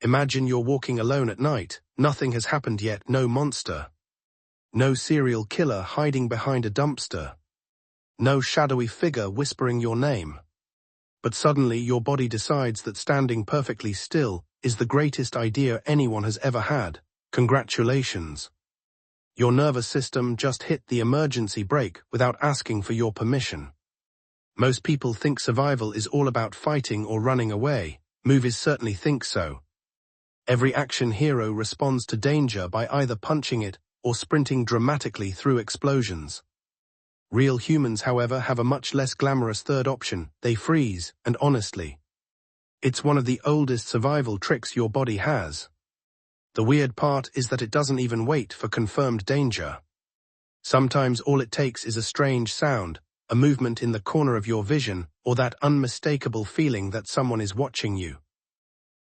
Imagine you're walking alone at night. Nothing has happened yet, no monster. No serial killer hiding behind a dumpster. No shadowy figure whispering your name. But suddenly your body decides that standing perfectly still is the greatest idea anyone has ever had. Congratulations. Your nervous system just hit the emergency brake without asking for your permission. Most people think survival is all about fighting or running away. Movies certainly think so. Every action hero responds to danger by either punching it or sprinting dramatically through explosions. Real humans, however, have a much less glamorous third option. They freeze, and honestly, it's one of the oldest survival tricks your body has. The weird part is that it doesn't even wait for confirmed danger. Sometimes all it takes is a strange sound, a movement in the corner of your vision, or that unmistakable feeling that someone is watching you.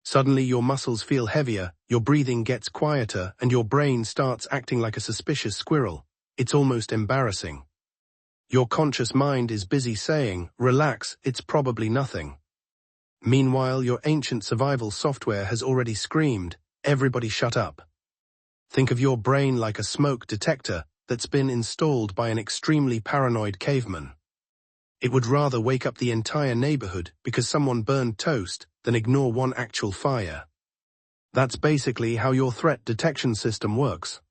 Suddenly your muscles feel heavier, your breathing gets quieter, and your brain starts acting like a suspicious squirrel. It's almost embarrassing. Your conscious mind is busy saying, "Relax, it's probably nothing." Meanwhile, your ancient survival software has already screamed, "Everybody shut up." Think of your brain like a smoke detector that's been installed by an extremely paranoid caveman. It would rather wake up the entire neighborhood because someone burned toast than ignore one actual fire. That's basically how your threat detection system works.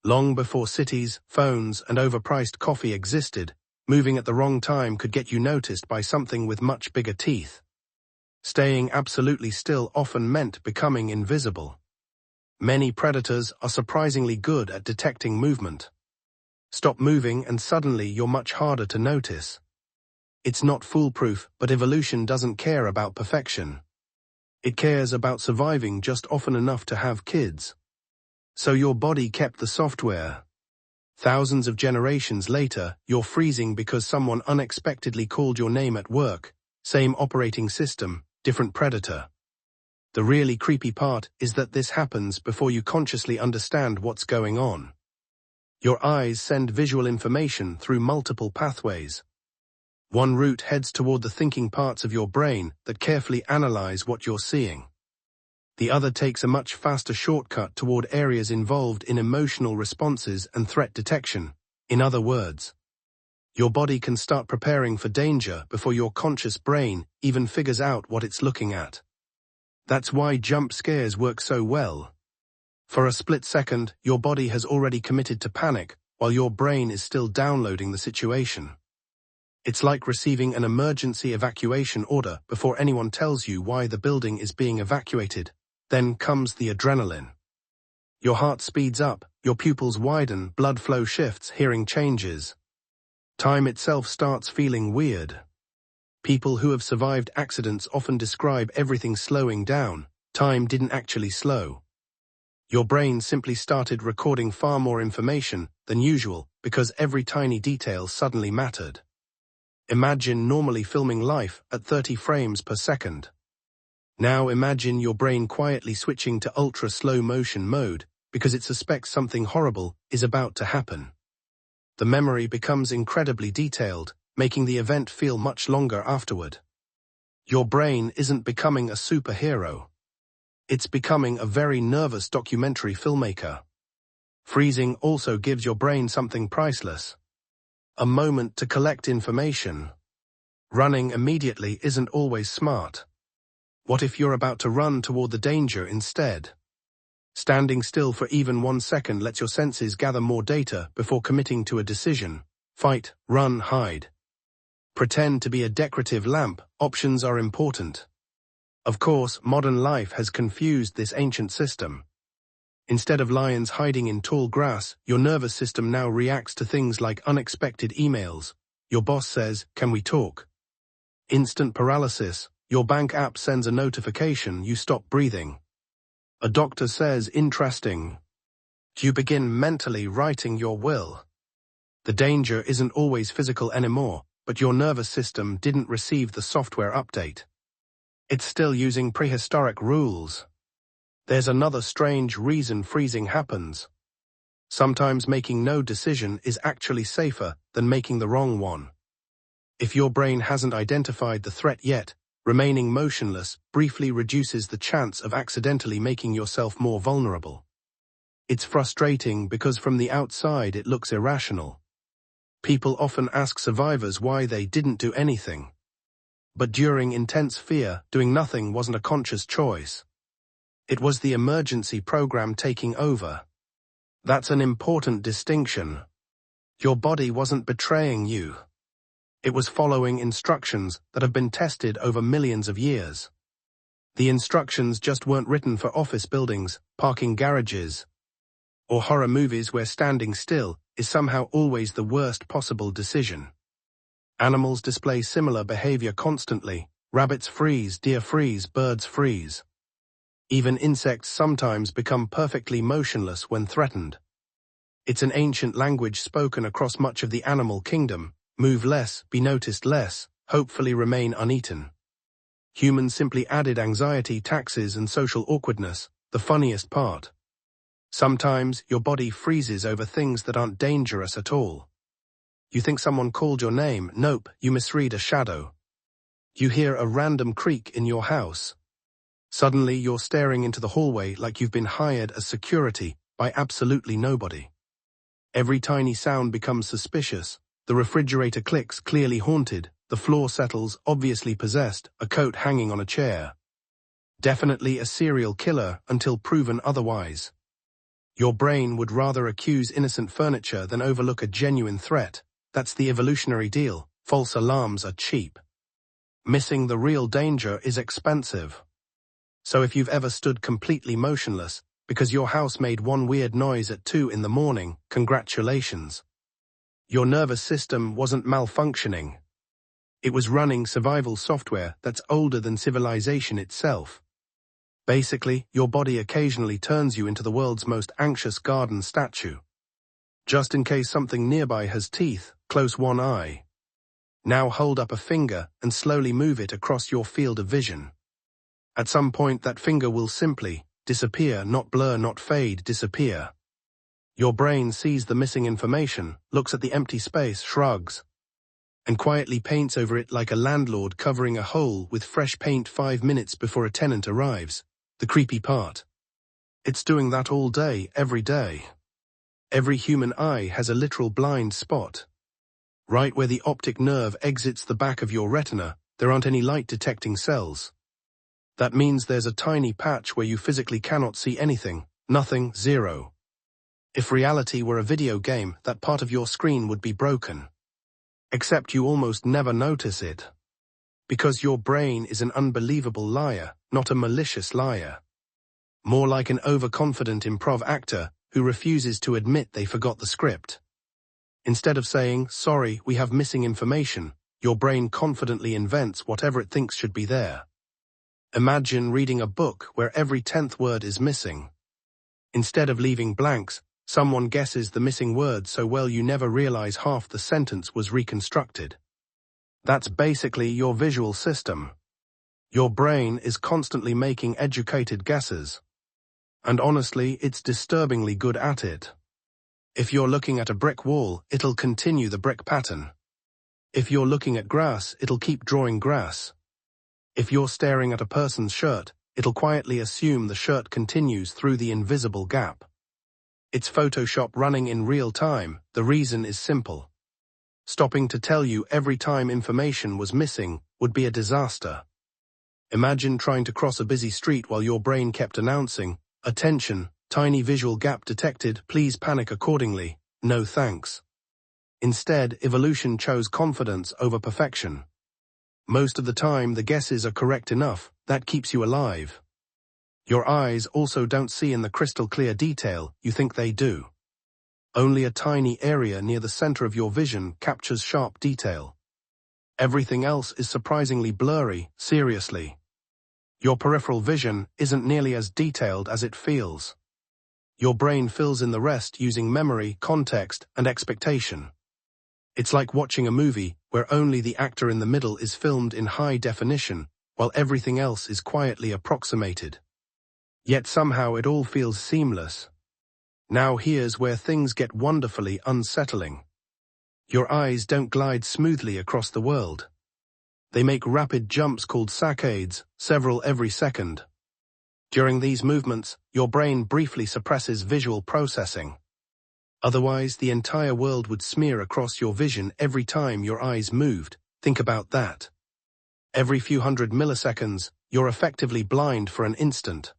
Long before cities, phones, and overpriced coffee existed, moving at the wrong time could get you noticed by something with much bigger teeth. Staying absolutely still often meant becoming invisible. Many predators are surprisingly good at detecting movement. Stop moving and suddenly you're much harder to notice. It's not foolproof, but evolution doesn't care about perfection. It cares about surviving just often enough to have kids. So your body kept the software. Thousands of generations later, you're freezing because someone unexpectedly called your name at work. Same operating system, different predator. The really creepy part is that this happens before you consciously understand what's going on. Your eyes send visual information through multiple pathways. One route heads toward the thinking parts of your brain that carefully analyze what you're seeing. The other takes a much faster shortcut toward areas involved in emotional responses and threat detection. In other words, your body can start preparing for danger before your conscious brain even figures out what it's looking at. That's why jump scares work so well. For a split second, your body has already committed to panic, while your brain is still downloading the situation. It's like receiving an emergency evacuation order before anyone tells you why the building is being evacuated. Then comes the adrenaline. Your heart speeds up, your pupils widen, blood flow shifts, hearing changes. Time itself starts feeling weird. People who have survived accidents often describe everything slowing down. Time didn't actually slow. Your brain simply started recording far more information than usual because every tiny detail suddenly mattered. Imagine normally filming life at 30 frames per second. Now imagine your brain quietly switching to ultra-slow motion mode because it suspects something horrible is about to happen. The memory becomes incredibly detailed, making the event feel much longer afterward. Your brain isn't becoming a superhero. It's becoming a very nervous documentary filmmaker. Freezing also gives your brain something priceless. A moment to collect information. Running immediately isn't always smart. What if you're about to run toward the danger instead? Standing still for even 1 second lets your senses gather more data before committing to a decision. Fight, run, hide. Pretend to be a decorative lamp. Options are important. Of course, modern life has confused this ancient system. Instead of lions hiding in tall grass, your nervous system now reacts to things like unexpected emails. Your boss says, "Can we talk?" Instant paralysis. Your bank app sends a notification, you stop breathing. A doctor says, "Interesting." You begin mentally writing your will. The danger isn't always physical anymore, but your nervous system didn't receive the software update. It's still using prehistoric rules. There's another strange reason freezing happens. Sometimes making no decision is actually safer than making the wrong one. If your brain hasn't identified the threat yet, Remaining motionless briefly reduces the chance of accidentally making yourself more vulnerable. It's frustrating because from the outside it looks irrational. People often ask survivors why they didn't do anything. But during intense fear, doing nothing wasn't a conscious choice. It was the emergency program taking over. That's an important distinction. Your body wasn't betraying you. It was following instructions that have been tested over millions of years. The instructions just weren't written for office buildings, parking garages, or horror movies where standing still is somehow always the worst possible decision. Animals display similar behavior constantly. Rabbits freeze, deer freeze, birds freeze. Even insects sometimes become perfectly motionless when threatened. It's an ancient language spoken across much of the animal kingdom. Move less, be noticed less, hopefully remain uneaten. Humans simply added anxiety, taxes, and social awkwardness, the funniest part. Sometimes your body freezes over things that aren't dangerous at all. You think someone called your name. Nope, you misread a shadow. You hear a random creak in your house. Suddenly you're staring into the hallway like you've been hired as security by absolutely nobody. Every tiny sound becomes suspicious. The refrigerator clicks, clearly haunted. The floor settles, obviously possessed. A coat hanging on a chair. Definitely a serial killer until proven otherwise. Your brain would rather accuse innocent furniture than overlook a genuine threat. That's the evolutionary deal. False alarms are cheap. Missing the real danger is expensive. So if you've ever stood completely motionless because your house made one weird noise at 2 in the morning, congratulations. Your nervous system wasn't malfunctioning. It was running survival software that's older than civilization itself. Basically, your body occasionally turns you into the world's most anxious garden statue. Just in case something nearby has teeth, close one eye. Now hold up a finger and slowly move it across your field of vision. At some point that finger will simply disappear, not blur, not fade, disappear. Your brain sees the missing information, looks at the empty space, shrugs, and quietly paints over it like a landlord covering a hole with fresh paint 5 minutes before a tenant arrives. The creepy part. It's doing that all day, every day. Every human eye has a literal blind spot. Right where the optic nerve exits the back of your retina, there aren't any light-detecting cells. That means there's a tiny patch where you physically cannot see anything, nothing, zero. If reality were a video game, that part of your screen would be broken. Except you almost never notice it. Because your brain is an unbelievable liar, not a malicious liar. More like an overconfident improv actor who refuses to admit they forgot the script. Instead of saying, sorry, we have missing information, your brain confidently invents whatever it thinks should be there. Imagine reading a book where every 10th word is missing. Instead of leaving blanks, someone guesses the missing word so well you never realize half the sentence was reconstructed. That's basically your visual system. Your brain is constantly making educated guesses. And honestly, it's disturbingly good at it. If you're looking at a brick wall, it'll continue the brick pattern. If you're looking at grass, it'll keep drawing grass. If you're staring at a person's shirt, it'll quietly assume the shirt continues through the invisible gap. It's Photoshop running in real time. The reason is simple. Stopping to tell you every time information was missing would be a disaster. Imagine trying to cross a busy street while your brain kept announcing, attention, tiny visual gap detected, please panic accordingly, no thanks. Instead, evolution chose confidence over perfection. Most of the time, the guesses are correct enough, that keeps you alive. Your eyes also don't see in the crystal clear detail you think they do. Only a tiny area near the center of your vision captures sharp detail. Everything else is surprisingly blurry, seriously. Your peripheral vision isn't nearly as detailed as it feels. Your brain fills in the rest using memory, context, and expectation. It's like watching a movie where only the actor in the middle is filmed in high definition, while everything else is quietly approximated. Yet somehow it all feels seamless. Now here's where things get wonderfully unsettling. Your eyes don't glide smoothly across the world. They make rapid jumps called saccades, several every second. During these movements, your brain briefly suppresses visual processing. Otherwise, the entire world would smear across your vision every time your eyes moved. Think about that. Every few hundred milliseconds, you're effectively blind for an instant.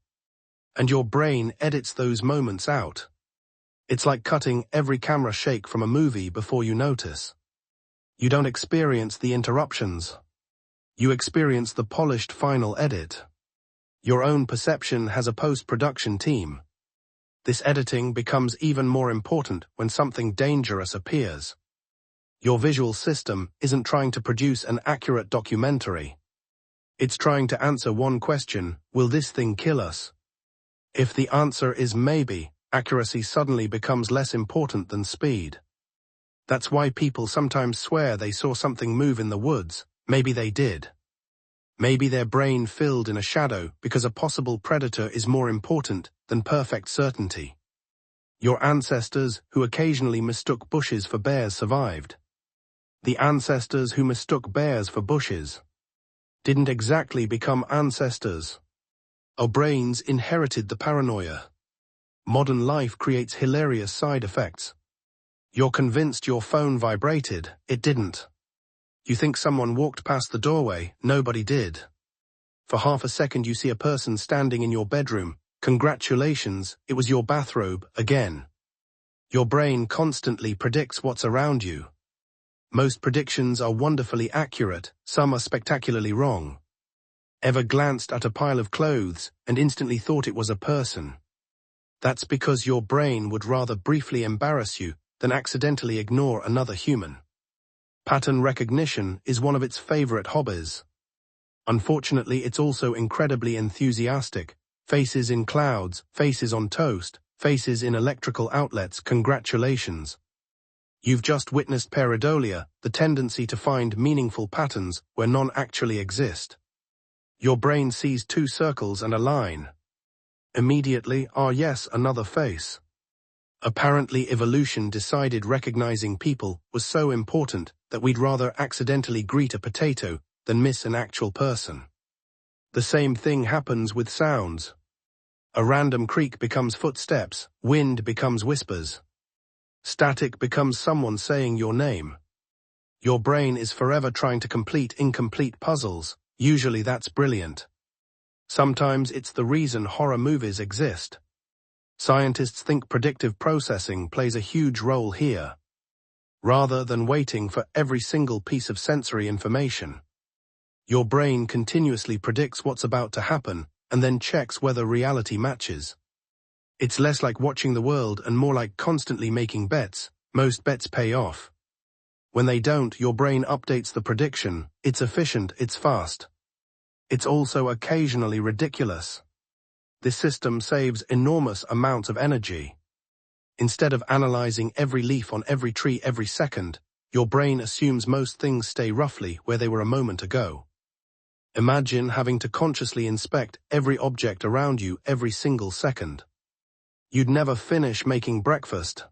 And your brain edits those moments out. It's like cutting every camera shake from a movie before you notice. You don't experience the interruptions. You experience the polished final edit. Your own perception has a post-production team. This editing becomes even more important when something dangerous appears. Your visual system isn't trying to produce an accurate documentary. It's trying to answer one question: will this thing kill us? If the answer is maybe, accuracy suddenly becomes less important than speed. That's why people sometimes swear they saw something move in the woods. Maybe they did. Maybe their brain filled in a shadow because a possible predator is more important than perfect certainty. Your ancestors who occasionally mistook bushes for bears survived. The ancestors who mistook bears for bushes didn't exactly become ancestors. Our brains inherited the paranoia. Modern life creates hilarious side effects. You're convinced your phone vibrated, it didn't. You think someone walked past the doorway, nobody did. For half a second you see a person standing in your bedroom. Congratulations, it was your bathrobe, again. Your brain constantly predicts what's around you. Most predictions are wonderfully accurate, some are spectacularly wrong. Ever glanced at a pile of clothes and instantly thought it was a person? That's because your brain would rather briefly embarrass you than accidentally ignore another human. Pattern recognition is one of its favorite hobbies. Unfortunately, it's also incredibly enthusiastic. Faces in clouds, faces on toast, faces in electrical outlets, congratulations. You've just witnessed pareidolia, the tendency to find meaningful patterns where none actually exist. Your brain sees two circles and a line. Immediately, yes, another face. Apparently, evolution decided recognizing people was so important that we'd rather accidentally greet a potato than miss an actual person. The same thing happens with sounds. A random creak becomes footsteps, wind becomes whispers. Static becomes someone saying your name. Your brain is forever trying to complete incomplete puzzles. Usually that's brilliant. Sometimes it's the reason horror movies exist. Scientists think predictive processing plays a huge role here. Rather than waiting for every single piece of sensory information, your brain continuously predicts what's about to happen and then checks whether reality matches. It's less like watching the world and more like constantly making bets. Most bets pay off. When they don't, your brain updates the prediction. It's efficient, it's fast. It's also occasionally ridiculous. This system saves enormous amounts of energy. Instead of analyzing every leaf on every tree every second, your brain assumes most things stay roughly where they were a moment ago. Imagine having to consciously inspect every object around you every single second. You'd never finish making breakfast.